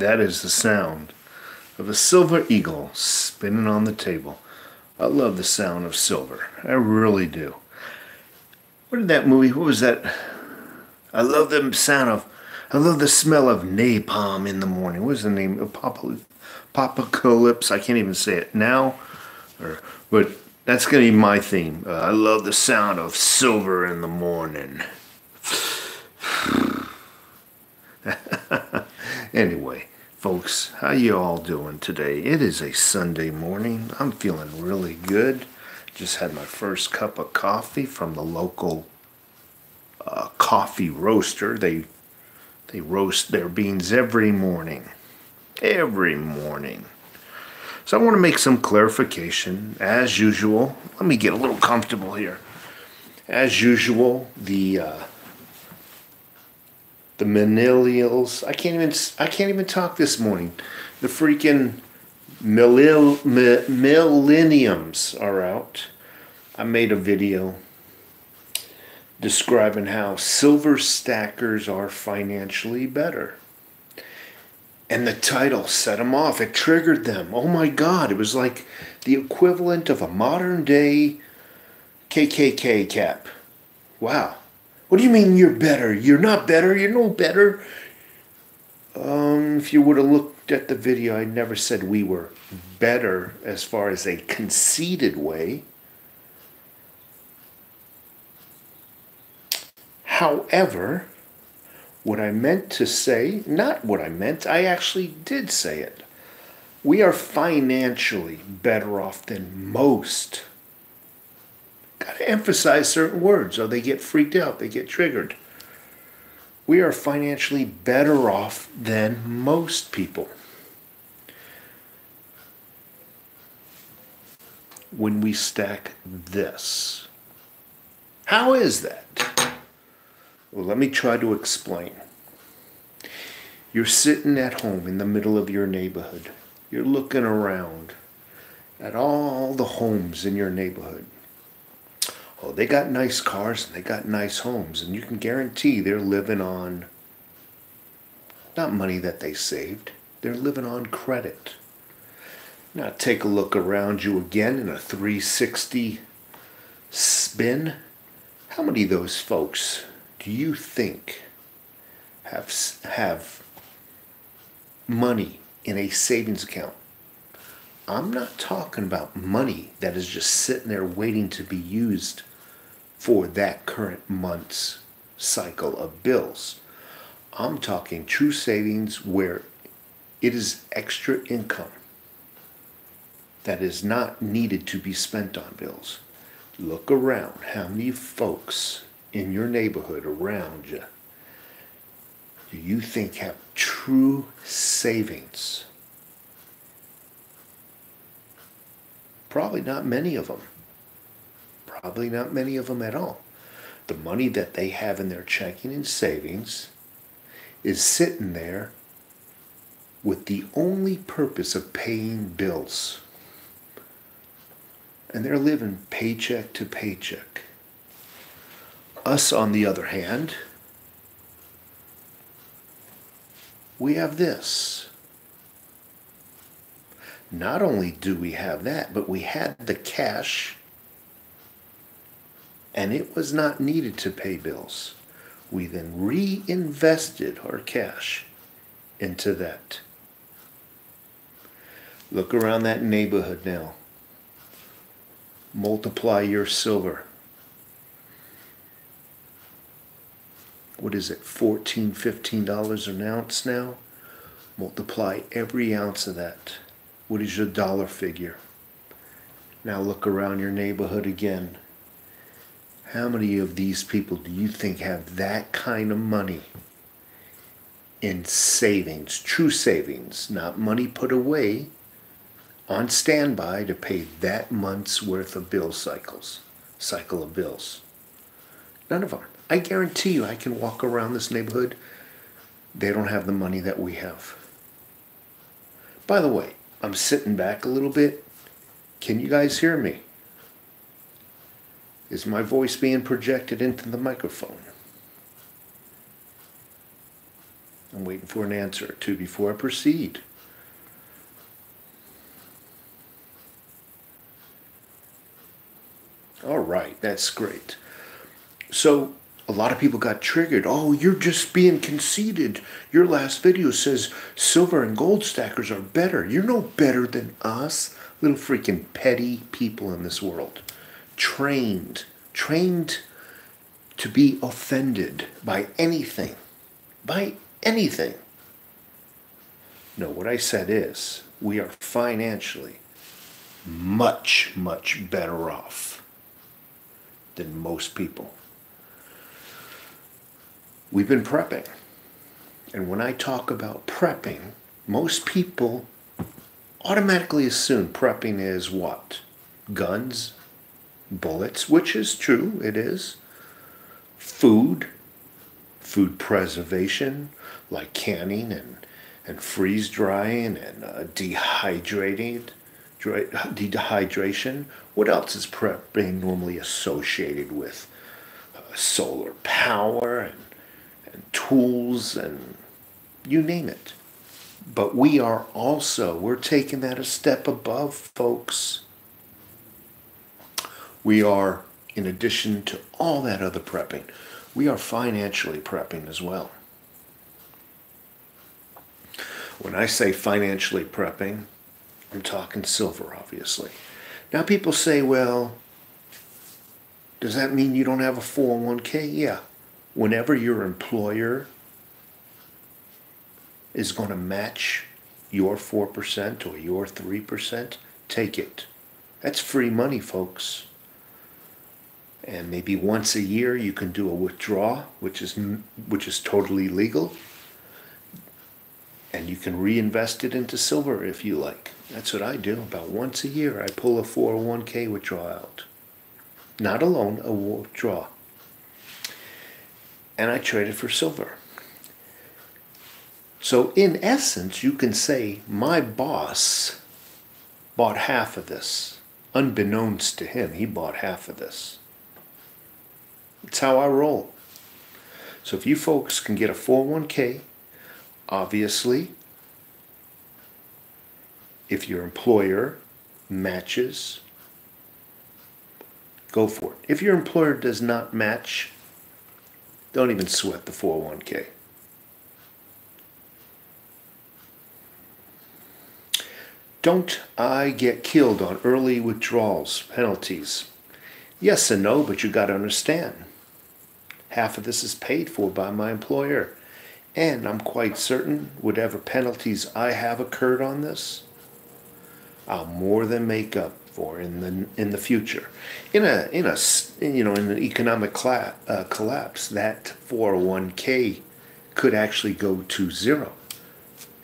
That is the sound of a silver eagle spinning on the table. I love the sound of silver. I really do. What did that movie, what was that? I love the smell of napalm in the morning. What was the name? Apocalypse. I can't even say it now. But that's going to be my theme. I love the sound of silver in the morning. Anyway, folks, how you all doing today? It is a Sunday morning. I'm feeling really good. Just had my first cup of coffee from the local coffee roaster. They roast their beans every morning. Every morning. So I want to make some clarification. As usual, let me get a little comfortable here. As usual, the millennials, I can't even talk this morning. The freaking millenniums are out. I made a video describing how silver stackers are financially better. And the title set them off. It triggered them. Oh my God, it was like the equivalent of a modern day KKK cap. Wow. What do you mean you're better? You're not better. You're no better. If you would have looked at the video, I never said we were better as far as a conceited way. However, what I meant to say, not what I meant, I actually did say it. We are financially better off than most. Got to emphasize certain words or they get freaked out, they get triggered. We are financially better off than most people. When we stack this. How is that? Well, let me try to explain. You're sitting at home in the middle of your neighborhood. You're looking around at all the homes in your neighborhood. Oh, they got nice cars and they got nice homes, and you can guarantee they're living on not money that they saved. They're living on credit. Now take a look around you again in a 360 spin. How many of those folks do you think have money in a savings account? I'm not talking about money that is just sitting there waiting to be used for that current month's cycle of bills. I'm talking true savings where it is extra income that is not needed to be spent on bills. Look around. How many folks in your neighborhood around you do you think have true savings? Probably not many of them. Probably not many of them at all. The money that they have in their checking and savings is sitting there with the only purpose of paying bills. And they're living paycheck to paycheck. Us, on the other hand, we have this. Not only do we have that, but we had the cash, and it was not needed to pay bills. We then reinvested our cash into that. Look around that neighborhood now. Multiply your silver. What is it, $14, $15 an ounce now? Multiply every ounce of that. What is your dollar figure? Now look around your neighborhood again. How many of these people do you think have that kind of money in savings, true savings, not money put away on standby to pay that month's worth of cycle of bills? None of them. I guarantee you I can walk around this neighborhood. They don't have the money that we have. By the way, I'm sitting back a little bit. Can you guys hear me? Is my voice being projected into the microphone? I'm waiting for an answer or two before I proceed. All right, that's great. So a lot of people got triggered. Oh, you're just being conceited. Your last video says silver and gold stackers are better. You're no better than us, little freaking petty people in this world. Trained to be offended by anything. By anything. No, what I said is, we are financially much, much better off than most people. We've been prepping. And when I talk about prepping, most people automatically assume prepping is what? Guns, bullets, which is true, it is. Food preservation, like canning and freeze drying and dehydration. What else is prepping normally associated with? Solar power and tools and you name it. But we're taking that a step above, folks. We are, in addition to all that other prepping, we are financially prepping as well. When I say financially prepping, I'm talking silver, obviously. Now people say, well, does that mean you don't have a 401k? Yeah. Whenever your employer is going to match your 4% or your 3%, take it. That's free money, folks. And maybe once a year you can do a withdrawal, which is totally legal. And you can reinvest it into silver if you like. That's what I do. About once a year I pull a 401k withdrawal out. Not a loan, a withdrawal. And I trade it for silver. So in essence, you can say my boss bought half of this. Unbeknownst to him, he bought half of this. It's how I roll. So if you folks can get a 401k, obviously, if your employer matches, go for it. If your employer does not match, don't even sweat the 401k. Don't I get killed on early withdrawals, penalties? Yes and no, but you got to understand. Half of this is paid for by my employer. And I'm quite certain whatever penalties I have occurred on this, I'll more than make up for in the future. In an economic collapse, that 401k could actually go to zero.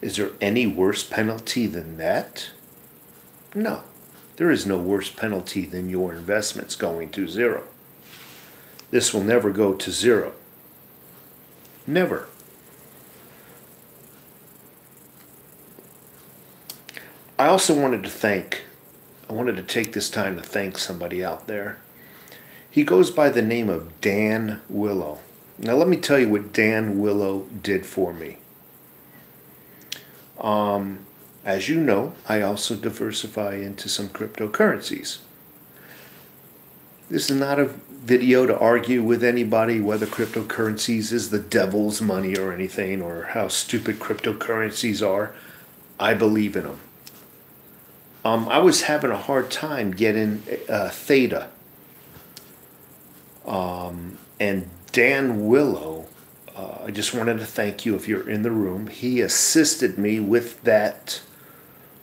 Is there any worse penalty than that? No. There is no worse penalty than your investments going to zero. This will never go to zero. Never. I also wanted to take this time to thank somebody out there. He goes by the name of Dan Willow. Now let me tell you what Dan Willow did for me. As you know, I also diversify into some cryptocurrencies. This is not a video to argue with anybody whether cryptocurrencies is the devil's money or anything, or how stupid cryptocurrencies are. I believe in them. I was having a hard time getting THETA. And Dan Willow, I just wanted to thank you if you're in the room. He assisted me with that,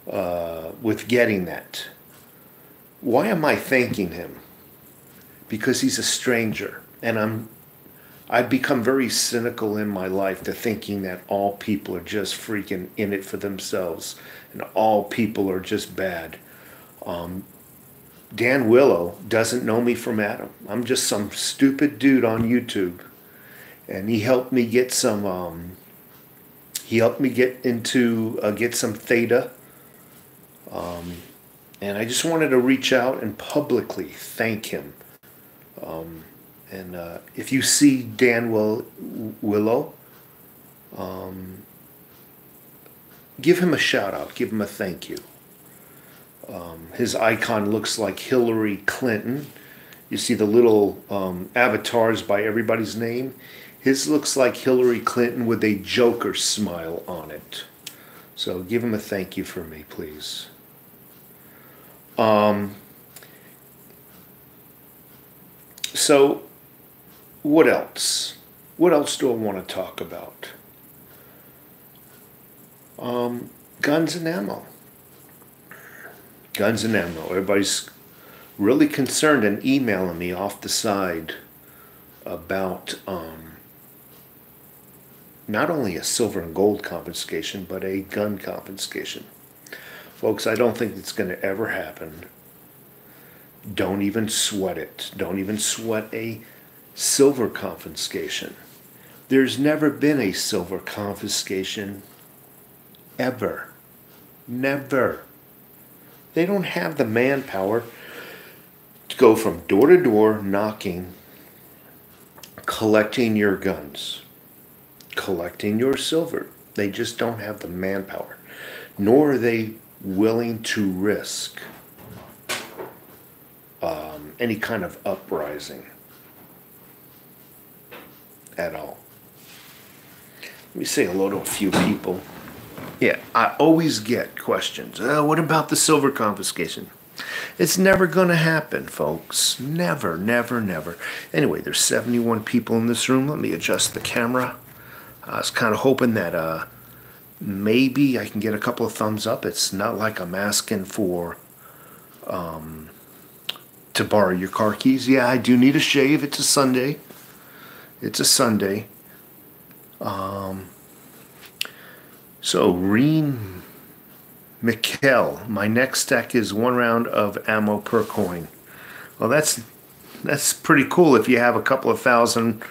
with getting that. Why am I thanking him? Because he's a stranger, and I've become very cynical in my life to thinking that all people are just freaking in it for themselves, and all people are just bad. Dan Willow doesn't know me from Adam. I'm just some stupid dude on YouTube, and he helped me get some. He helped me get some THETA. And I just wanted to reach out and publicly thank him. If you see Dan Willow, Give him a shout out. Give him a thank you. His icon looks like Hillary Clinton. You see the little avatars by everybody's name. His looks like Hillary Clinton with a Joker smile on it. So give him a thank you for me, please. So what else? What else do I want to talk about? Guns and ammo. Guns and ammo. Everybody's really concerned and emailing me off the side about not only a silver and gold confiscation, but a gun confiscation. Folks, I don't think it's going to ever happen. Don't even sweat it. Don't even sweat a silver confiscation. There's never been a silver confiscation ever. Never. They don't have the manpower to go from door to door knocking, collecting your guns, collecting your silver. They just don't have the manpower. Nor are they willing to risk any kind of uprising at all. Let me say hello to a few people. Yeah, I always get questions. What about the silver confiscation? It's never going to happen, folks. Never, never, never. Anyway, there's 71 people in this room. Let me adjust the camera. I was kind of hoping that maybe I can get a couple of thumbs up. It's not like I'm asking for to borrow your car keys. Yeah, I do need a shave. It's a Sunday. It's a Sunday. So, Reen Mikkel, my next stack is 1 round of ammo per coin. Well, that's pretty cool if you have a couple of 1,000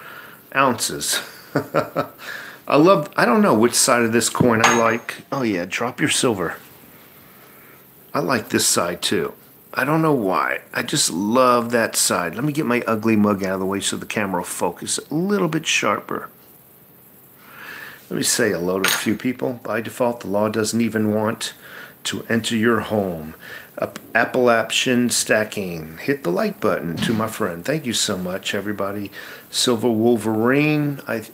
ounces. I don't know which side of this coin I like. Oh yeah, drop your silver. I like this side too. I don't know why. I just love that side. Let me get my ugly mug out of the way so the camera will focus a little bit sharper. Let me say hello to a few people. By default, the law doesn't even want to enter your home. Appalachian stacking. Hit the like button to my friend. Thank you so much, everybody. Silver Wolverine. I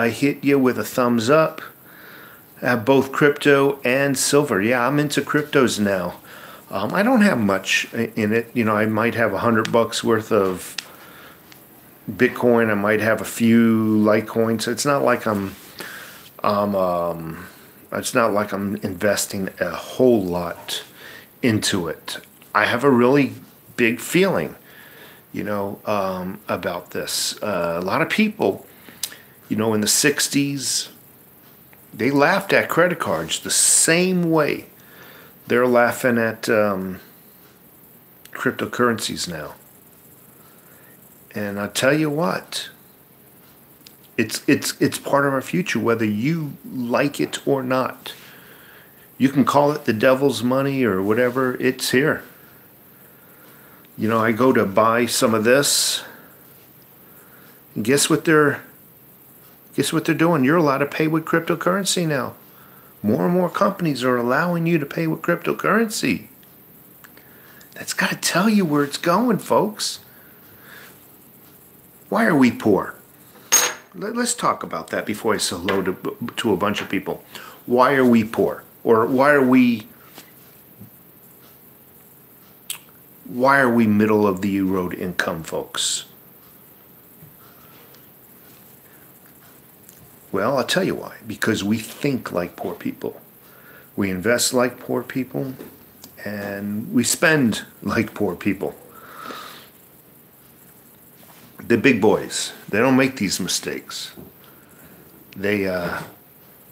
hit you with a thumbs up. I have both crypto and silver. Yeah, I'm into cryptos now. I don't have much in it. You know, I might have $100 worth of Bitcoin. I might have a few Litecoins. It's not like it's not like I'm investing a whole lot into it. I have a really big feeling, you know, about this. A lot of people, you know, in the 60s, they laughed at credit cards the same way they're laughing at cryptocurrencies now. And I tell you what, it's part of our future, whether you like it or not. You can call it the devil's money or whatever. It's here. You know, I go to buy some of this, and guess what they're doing? You're allowed to pay with cryptocurrency now. More and more companies are allowing you to pay with cryptocurrency. That's got to tell you where it's going, folks. Why are we poor? Let's talk about that before I say hello to a bunch of people. Why are we poor? Or why are we middle of the road income folks? Well, I'll tell you why. Because we think like poor people. We invest like poor people. And we spend like poor people. The big boys, they don't make these mistakes.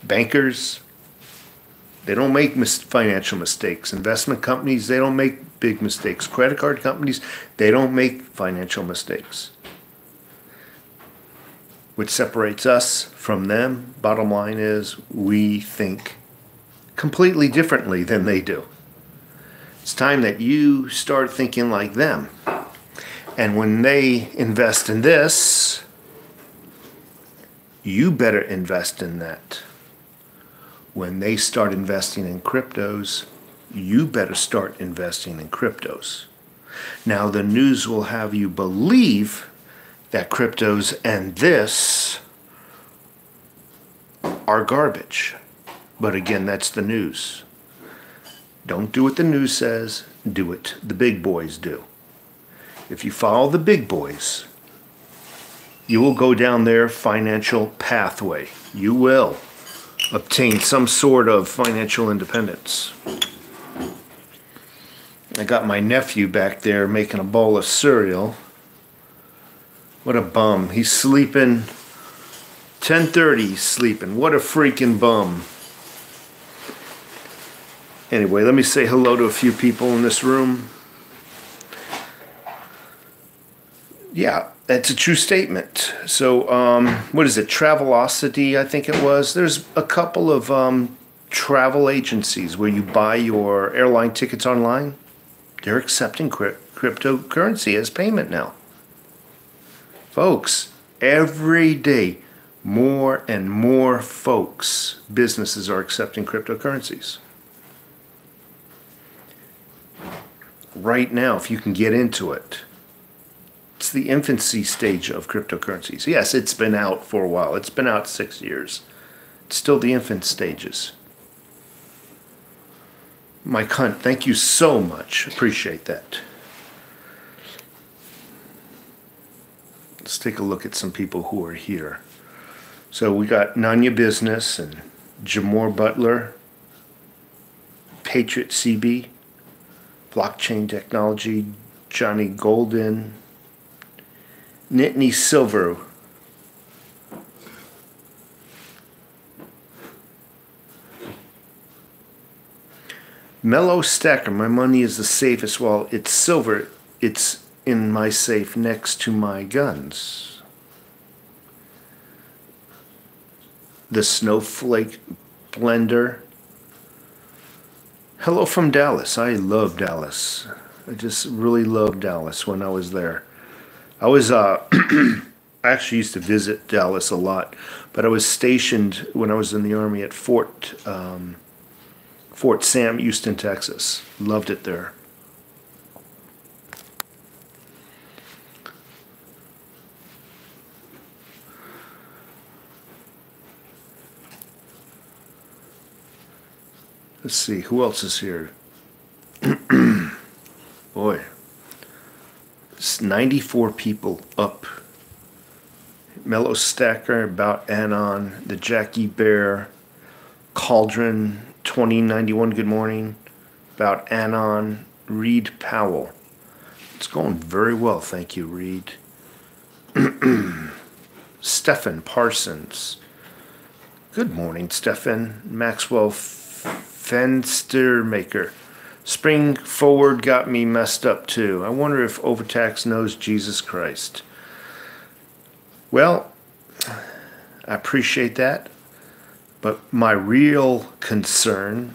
Bankers, they don't make financial mistakes. Investment companies, they don't make big mistakes. Credit card companies, they don't make financial mistakes. What separates us from them, bottom line is, we think completely differently than they do. It's time that you start thinking like them. And when they invest in this, You better invest in that. When they start investing in cryptos, you better start investing in cryptos. Now, the news will have you believe that cryptos and this are garbage. But again, that's the news. Don't do what the news says, do what the big boys do. If you follow the big boys, you will go down their financial pathway. You will obtain some sort of financial independence. I got my nephew back there making a bowl of cereal. What a bum. He's sleeping. 10:30 he's sleeping. What a freaking bum. Anyway, let me say hello to a few people in this room. Yeah, that's a true statement. So, what is it? Travelocity, I think it was. There's a couple of travel agencies where you buy your airline tickets online. They're accepting cryptocurrency as payment now. Folks, every day, more and more folks, businesses are accepting cryptocurrencies. Right now, if you can get into it, it's the infancy stage of cryptocurrencies. Yes, it's been out for a while. It's been out 6 years. It's still the infant stages. Mike Hunt, thank you so much. Appreciate that. Let's take a look at some people who are here. So we got Nanya Business and Jamor Butler, Patriot CB, Blockchain Technology, Johnny Golden, Nittany Silver, Mellow Stacker. My money is the safest. While it's silver, it's in my safe next to my guns. The Snowflake Blender. Hello from Dallas. I love Dallas. I just really loved Dallas when I was there. I was I actually used to visit Dallas a lot, but I was stationed when I was in the Army at Fort Sam, Houston, Texas. Loved it there. Let's see, who else is here? Boy, it's 94 people up. Mellow Stacker, About Anon, the Jackie Bear, Cauldron 2091, good morning. About Anon, Reed Powell. It's going very well, thank you, Reed. Stephen Parsons. Good morning, Stephen. Maxwell Fenstermaker. Spring Forward got me messed up too. I wonder if Overtax knows Jesus Christ. Well, I appreciate that. But my real concern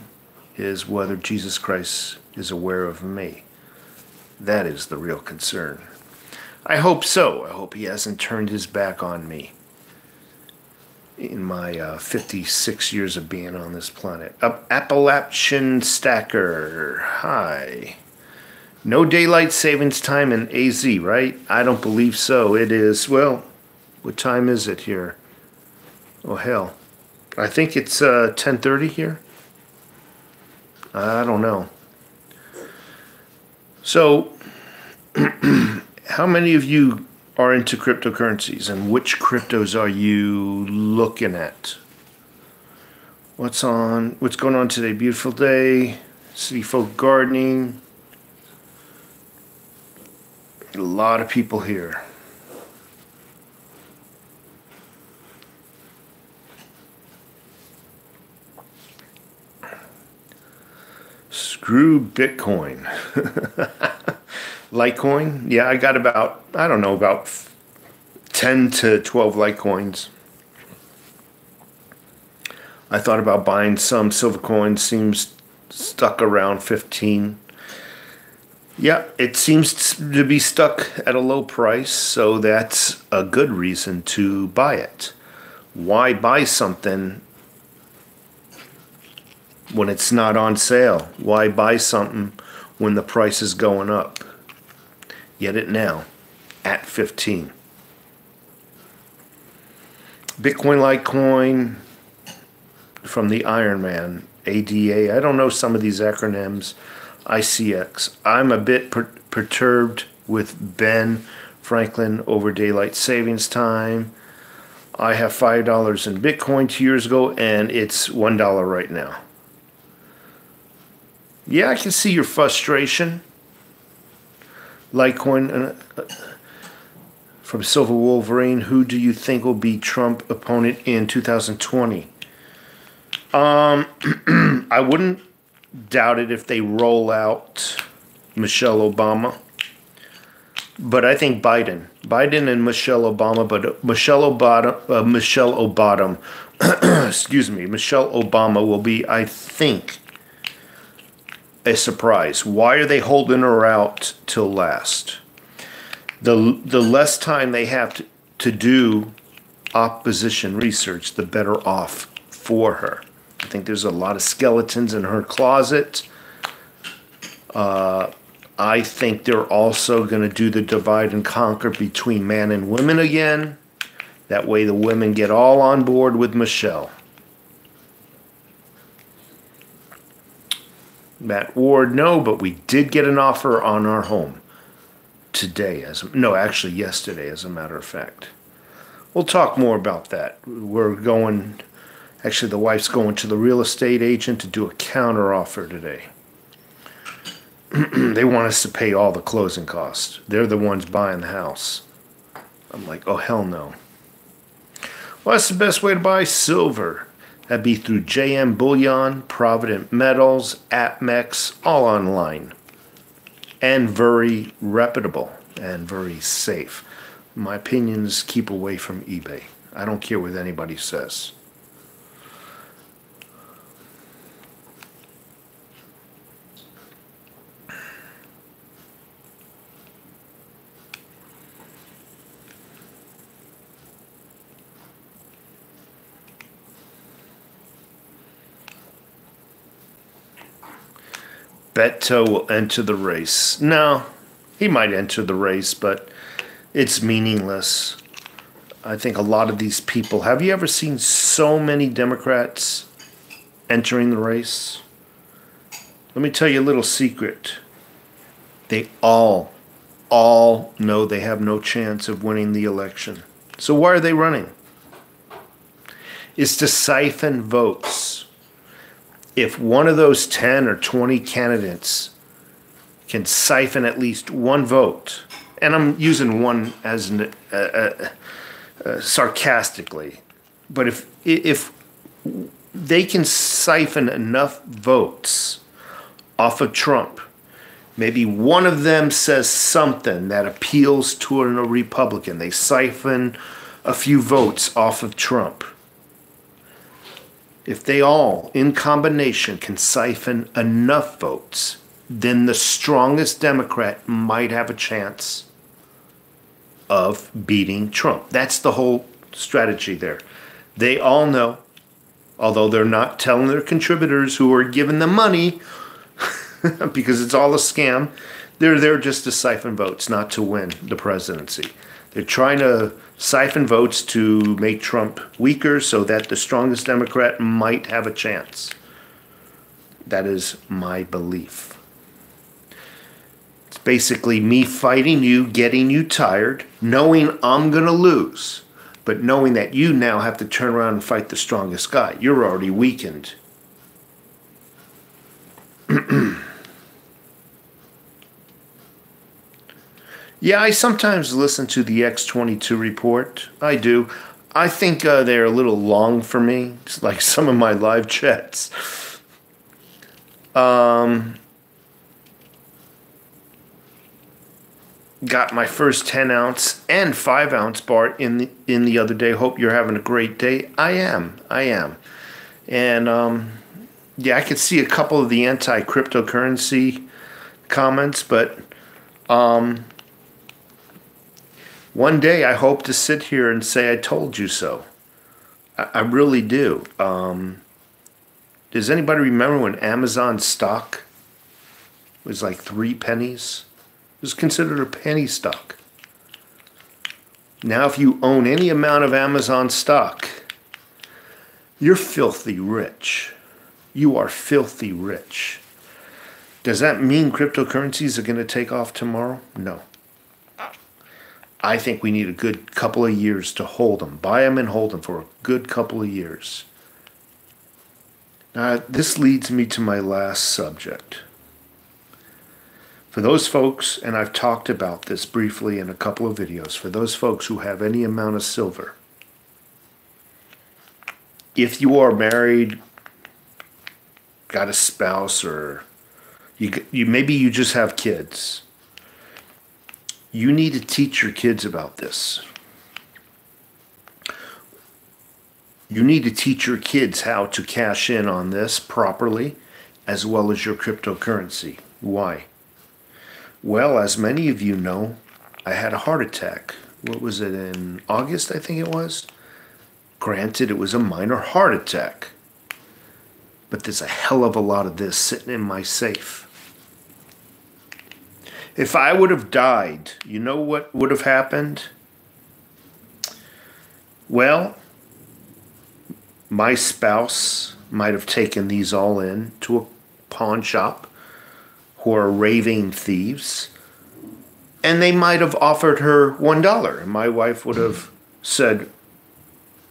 is whether Jesus Christ is aware of me. That is the real concern. I hope so. I hope he hasn't turned his back on me in my 56 years of being on this planet. Appalachian Stacker. Hi. No daylight savings time in AZ, right? I don't believe so. It is, well, what time is it here? Oh, hell. I think it's 10:30 here. I don't know. So, how many of you are into cryptocurrencies, and which cryptos are you looking at? What's going on today? Beautiful day. City folk gardening. A lot of people here. Screw Bitcoin. Litecoin? Yeah, I got about, I don't know, about 10 to 12 Litecoins. I thought about buying some. Silver coin seems stuck around 15. Yeah, it seems to be stuck at a low price, so that's a good reason to buy it. Why buy something when it's not on sale? Why buy something when the price is going up? Get it now at 15. Bitcoin, Litecoin from the Iron Man, ADA. I don't know some of these acronyms. ICX. I'm a bit perturbed with Ben Franklin over daylight savings time. I have $5 in Bitcoin 2 years ago, and it's $1 right now. Yeah, I can see your frustration. Litecoin from Silver Wolverine. Who do you think will be Trump opponent in 2020? I wouldn't doubt it if they roll out Michelle Obama. But I think Biden and Michelle Obama, but Michelle Obama, excuse me, Michelle Obama will be, I think, a surprise. Why are they holding her out till last? The less time they have to do opposition research, the better off for her. I think there's a lot of skeletons in her closet. I think they're also going to do the divide and conquer between man and women again. That way the women get all on board with Michelle. Matt Ward, no, but we did get an offer on our home today. Yesterday, as a matter of fact. We'll talk more about that. Actually, the wife's going to the real estate agent to do a counter offer today. They want us to pay all the closing costs. They're the ones buying the house. I'm like, oh, hell no. Well, that's the best way to buy silver. That'd be through JM Bullion, Provident Metals, APMEX, all online. And very reputable and very safe. My opinions, keep away from eBay. I don't care what anybody says. Beto will enter the race. No, he might enter the race, but it's meaningless. I think a lot of these people... Have you ever seen so many Democrats entering the race? Let me tell you a little secret. They all know they have no chance of winning the election. So why are they running? It's to siphon votes. If one of those 10 or 20 candidates can siphon at least one vote, and I'm using one as sarcastically, but if they can siphon enough votes off of Trump, maybe one of them says something that appeals to a Republican, they siphon a few votes off of Trump. If they all, in combination, can siphon enough votes, then the strongest Democrat might have a chance of beating Trump. That's the whole strategy there. They all know, although they're not telling their contributors who are giving them money, because it's all a scam, they're there just to siphon votes, not to win the presidency. They're trying to siphon votes to make Trump weaker so that the strongest Democrat might have a chance. That is my belief. It's basically me fighting you, getting you tired, knowing I'm going to lose, but knowing that you now have to turn around and fight the strongest guy. You're already weakened. Yeah, I sometimes listen to the X22 report. I do. I think they're a little long for me. It's like some of my live chats. Got my first 10-ounce and 5-ounce bar in the other day. Hope you're having a great day. I am. And yeah, I could see a couple of the anti-cryptocurrency comments, but one day I hope to sit here and say I told you so. I really do. Does anybody remember when Amazon stock was like 3 pennies? It was considered a penny stock. Now if you own any amount of Amazon stock, you're filthy rich. You are filthy rich. Does that mean cryptocurrencies are going to take off tomorrow? No. I think we need a good couple of years to hold them. Buy them and hold them for a good couple of years. Now, this leads me to my last subject. For those folks, and I've talked about this briefly in a couple of videos, for those folks who have any amount of silver, if you are married, got a spouse, or you maybe you just have kids, you need to teach your kids about this. You need to teach your kids how to cash in on this properly, as well as your cryptocurrency. Why? Well, as many of you know, I had a heart attack. What was it, in August, I think it was? Granted, it was a minor heart attack. But there's a hell of a lot of this sitting in my safe. If I would have died, you know what would have happened? Well, my spouse might have taken these all in to a pawn shop who are raving thieves, and they might have offered her $1, and my wife would have said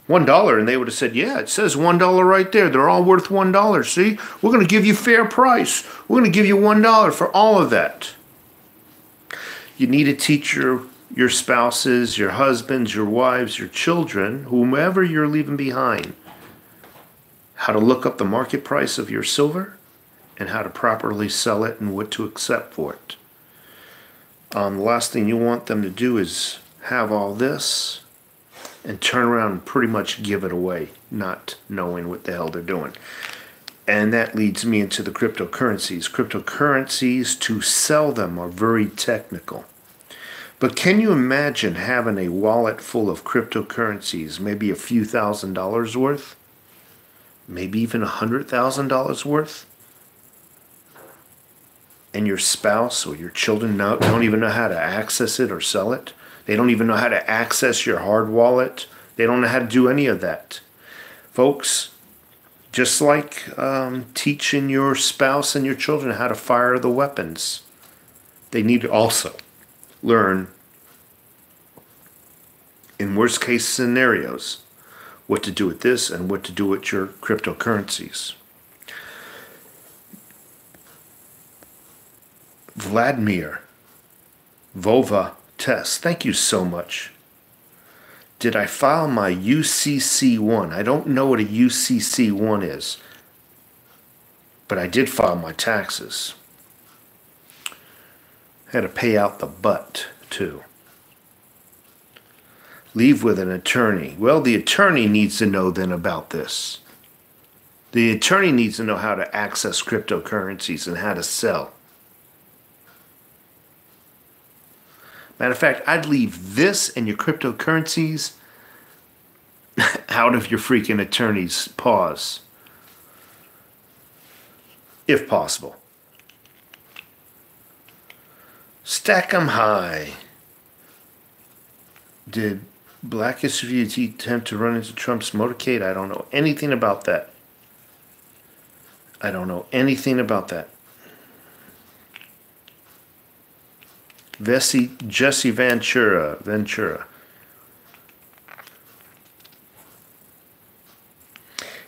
$1, and they would have said, yeah, it says $1 right there. They're all worth $1. See, we're going to give you fair price. We're going to give you $1 for all of that. You need to teach your spouses, your husbands, your wives, your children, whomever you're leaving behind, how to look up the market price of your silver and how to properly sell it and what to accept for it. The last thing you want them to do is have all this and turn around and pretty much give it away, not knowing what the hell they're doing. And that leads me into the cryptocurrencies. Cryptocurrencies, to sell them, are very technical. But can you imagine having a wallet full of cryptocurrencies, maybe a few $1,000s worth? Maybe even $100,000 worth? And your spouse or your children don't even know how to access it or sell it? They don't even know how to access your hard wallet? They don't know how to do any of that. Folks, just like teaching your spouse and your children how to fire the weapons, they need to also learn, in worst case scenarios, what to do with this and what to do with your cryptocurrencies. Vladimir Vova Test, thank you so much. Did I file my UCC1? I don't know what a UCC1 is, but I did file my taxes. Had to pay out the butt, too. Leave with an attorney. Well, the attorney needs to know then about this. The attorney needs to know how to access cryptocurrencies and how to sell. Matter of fact, I'd leave this and your cryptocurrencies out of your freaking attorney's paws, if possible. Stack 'em high. Did Black History attempt to run into Trump's motorcade? I don't know anything about that. I don't know anything about that. Jesse Ventura.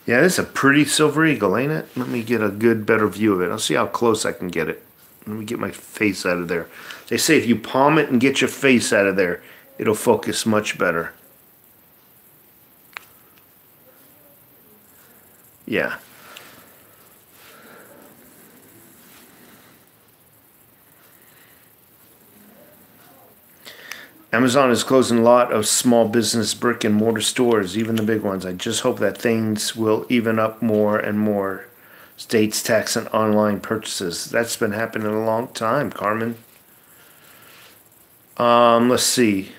Yeah, this is a pretty silver eagle, ain't it? Let me get a good, better view of it. I'll see how close I can get it. Let me get my face out of there. They say if you palm it and get your face out of there, it'll focus much better. Yeah. Amazon is closing a lot of small business brick and mortar stores, even the big ones. I just hope that things will even up more and more. States taxing online purchases. That's been happening a long time, Carmen. Let's see.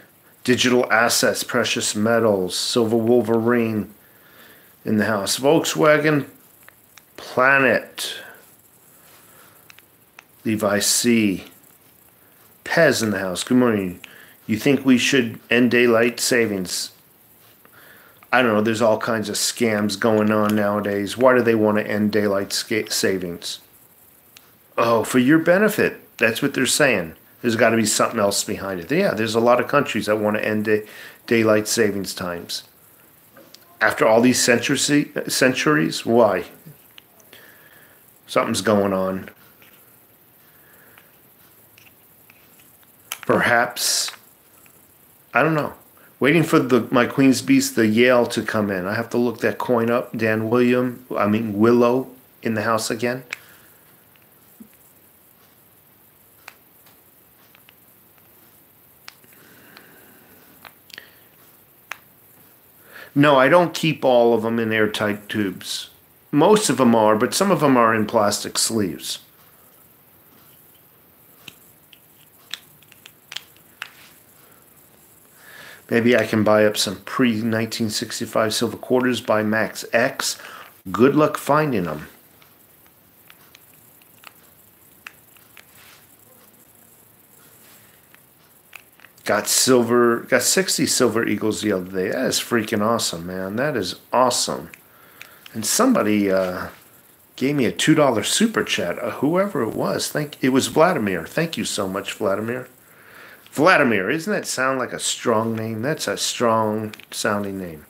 Digital assets, precious metals, silver wolverine. in the house. Volkswagen Planet. Levi C. Pez in the house. Good morning. You think we should end daylight savings? I don't know. There's all kinds of scams going on nowadays. Why do they want to end daylight savings? Oh, for your benefit. That's what they're saying. There's got to be something else behind it. Yeah, there's a lot of countries that want to end daylight savings times. After all these centuries, why? Something's going on. Perhaps, I don't know. Waiting for my Queen's Beast, the Yale, to come in. I have to look that coin up. Willow in the house again. No, I don't keep all of them in airtight tubes. Most of them are, but some of them are in plastic sleeves. Maybe I can buy up some pre-1965 silver quarters by Max X. Good luck finding them. Got 60 silver eagles the other day. That is freaking awesome, man. That is awesome. And somebody gave me a $2 super chat. Whoever it was. It was Vladimir. Thank you so much, Vladimir. Vladimir, doesn't that sound like a strong name? That's a strong sounding name.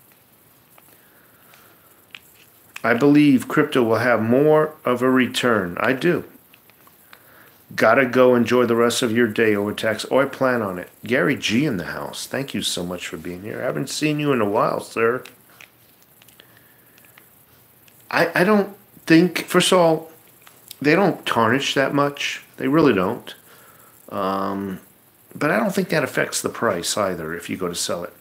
I believe crypto will have more of a return. I do. Gotta go enjoy the rest of your day over tax. Oh, I plan on it. Gary G in the house. Thank you so much for being here. I haven't seen you in a while, sir. I don't think, first of all, they don't tarnish that much. They really don't. But I don't think that affects the price either if you go to sell it.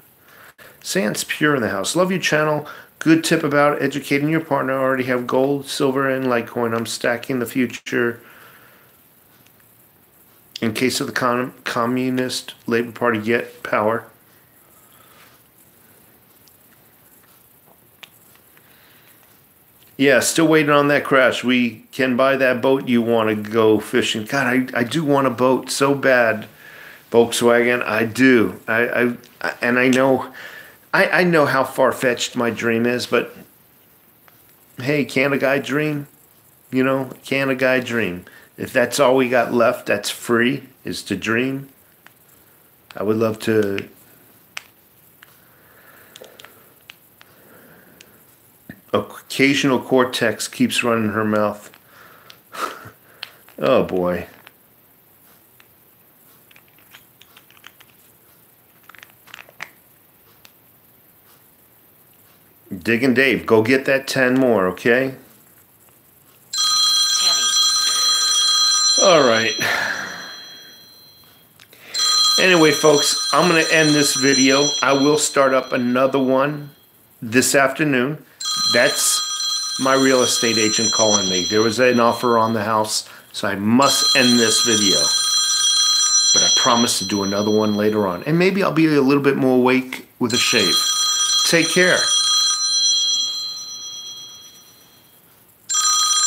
Sans Pure in the house. Love your channel. Good tip about educating your partner. I already have gold, silver, and Litecoin. I'm stacking the future in case of the Communist Labor Party get power. Yeah, still waiting on that crash. We can buy that boat you want to go fishing. God, I do want a boat so bad. Volkswagen, I do. And I know how far-fetched my dream is, but hey, can a guy dream? You know, can a guy dream? If that's all we got left that's free is to dream, I would love to. Occasional cortex keeps running her mouth. Oh boy. Digging Dave, go get that 10 more, okay? All right. Anyway, folks, I'm going to end this video. I will start up another one this afternoon. That's my real estate agent calling me. There was an offer on the house, so I must end this video. But I promise to do another one later on. And maybe I'll be a little bit more awake with a shave. Take care.